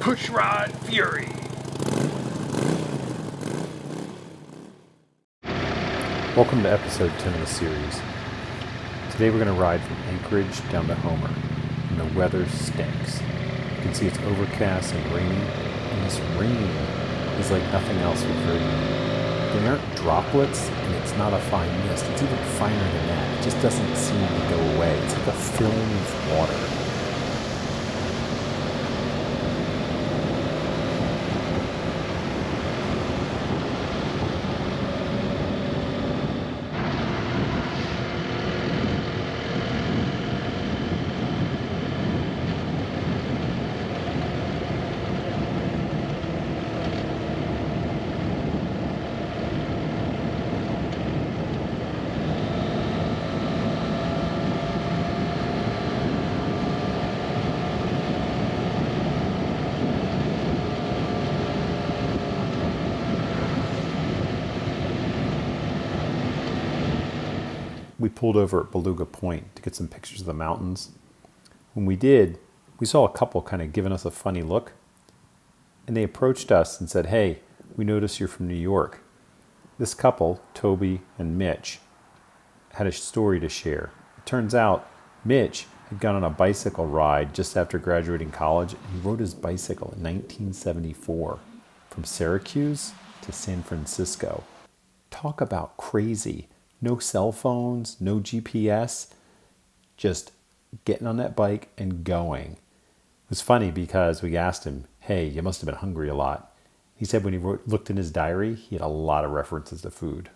Pushrod Fury. Welcome to episode 10 of the series. Today we're going to ride from Anchorage down to Homer, and the weather stinks. You can see it's overcast and rainy, and this rain is like nothing else we've heard yet. There aren't droplets, and it's not a fine mist. It's even finer than that. It just doesn't seem to go away. It's like a film of water. We pulled over at Beluga Point to get some pictures of the mountains. When we did, we saw a couple kind of giving us a funny look. And they approached us and said, "Hey, we notice you're from New York." This couple, Toby and Mitch, had a story to share. It turns out Mitch had gone on a bicycle ride just after graduating college, and he rode his bicycle in 1974 from Syracuse to San Francisco. Talk about crazy. No cell phones, no GPS, just getting on that bike and going. It was funny because we asked him, "Hey, you must have been hungry a lot." He said when he looked in his diary, he had a lot of references to food.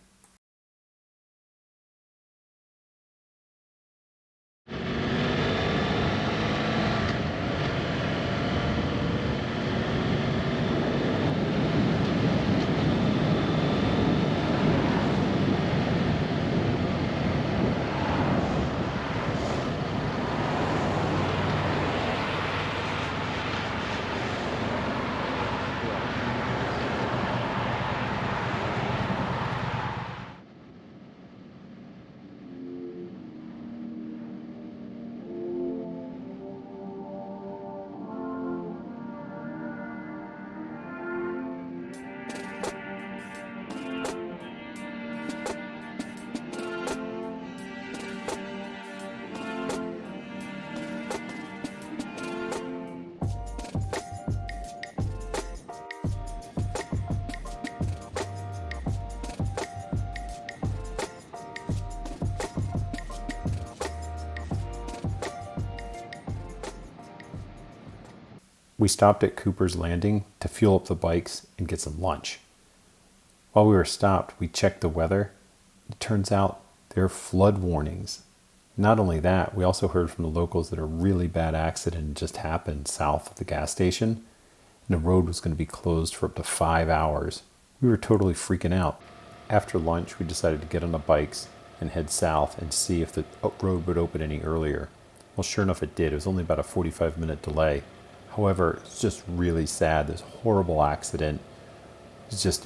We stopped at Cooper's Landing to fuel up the bikes and get some lunch. While we were stopped, we checked the weather. It turns out there are flood warnings. Not only that, we also heard from the locals that a really bad accident just happened south of the gas station, and the road was going to be closed for up to 5 hours. We were totally freaking out. After lunch, we decided to get on the bikes and head south and see if the road would open any earlier. Well, sure enough, it did. It was only about a 45-minute delay. However, it's just really sad. This horrible accident is just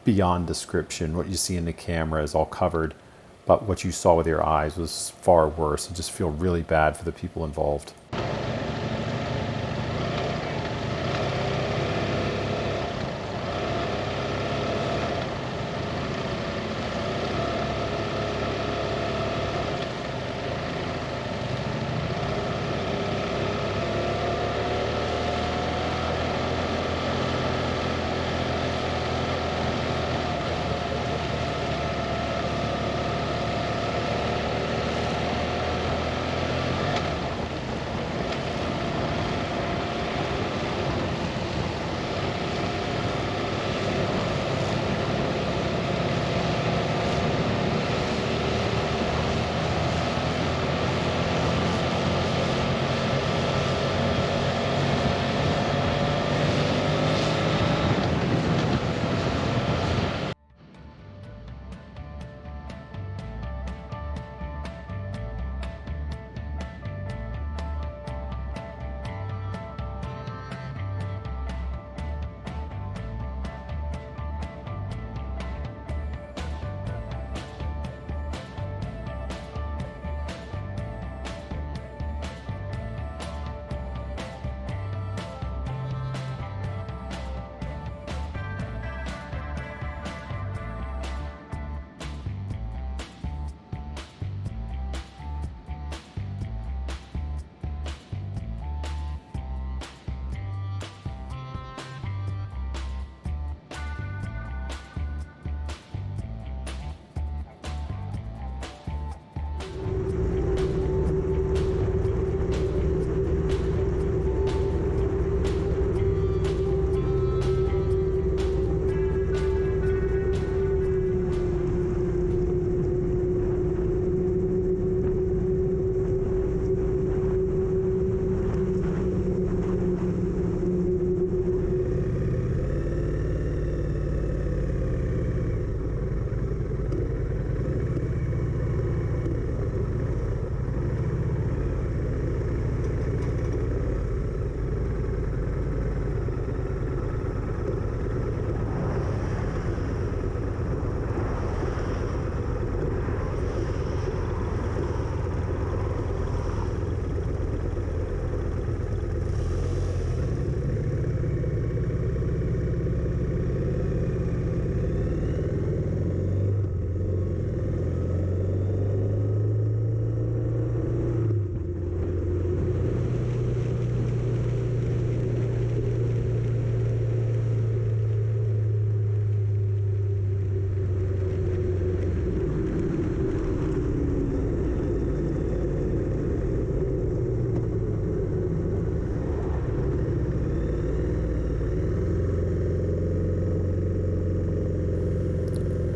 beyond description. What you see in the camera is all covered, but what you saw with your eyes was far worse. I just feel really bad for the people involved.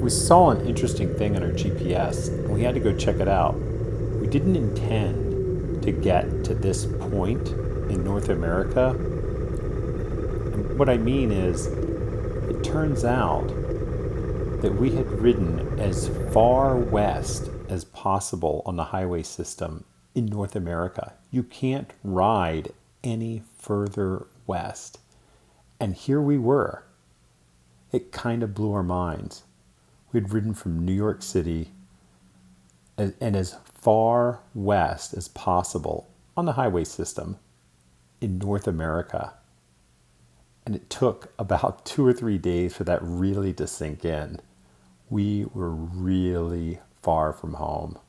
We saw an interesting thing on our GPS, and we had to go check it out. We didn't intend to get to this point in North America. And what I mean is, it turns out that we had ridden as far west as possible on the highway system in North America. You can't ride any further west. And here we were. It kind of blew our minds. We'd ridden from New York City and as far west as possible on the highway system in North America. And it took about 2 or 3 days for that really to sink in. We were really far from home.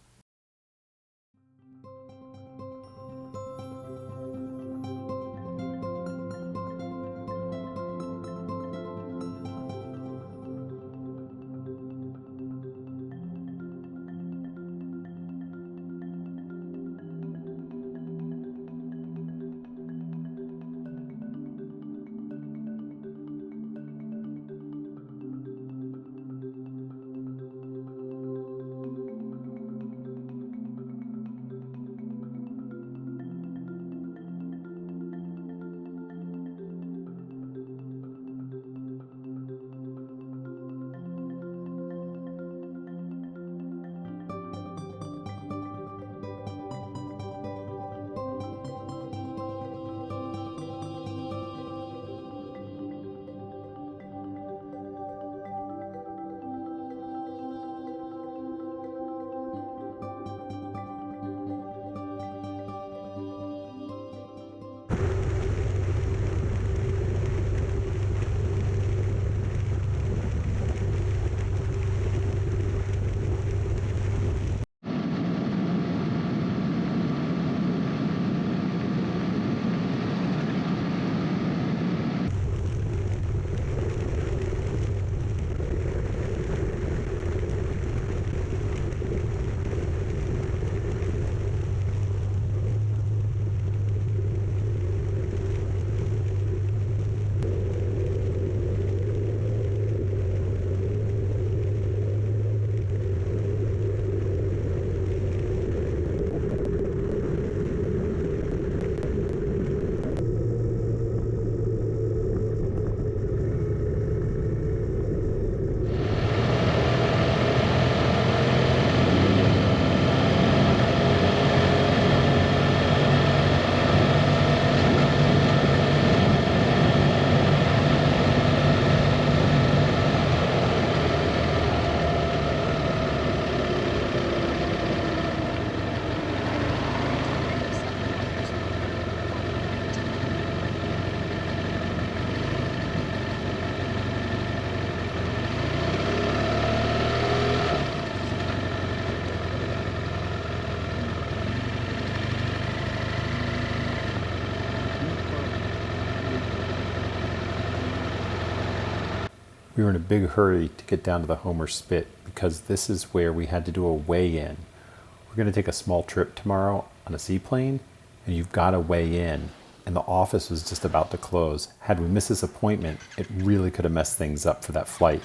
We were in a big hurry to get down to the Homer Spit because this is where we had to do a weigh-in. We're going to take a small trip tomorrow on a seaplane, and you've got to weigh in. And the office was just about to close. Had we missed this appointment, it really could have messed things up for that flight.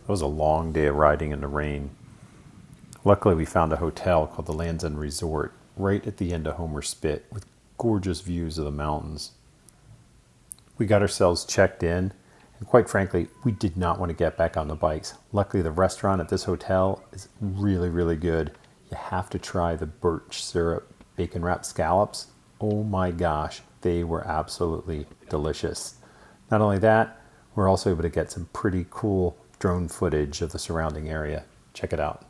It was a long day of riding in the rain. Luckily, we found a hotel called the Land's End Resort right at the end of Homer Spit with gorgeous views of the mountains. We got ourselves checked in, and quite frankly, we did not want to get back on the bikes. Luckily, the restaurant at this hotel is really, really good. You have to try the birch syrup bacon wrapped scallops. Oh my gosh, they were absolutely delicious. Not only that, we're also able to get some pretty cool drone footage of the surrounding area. Check it out.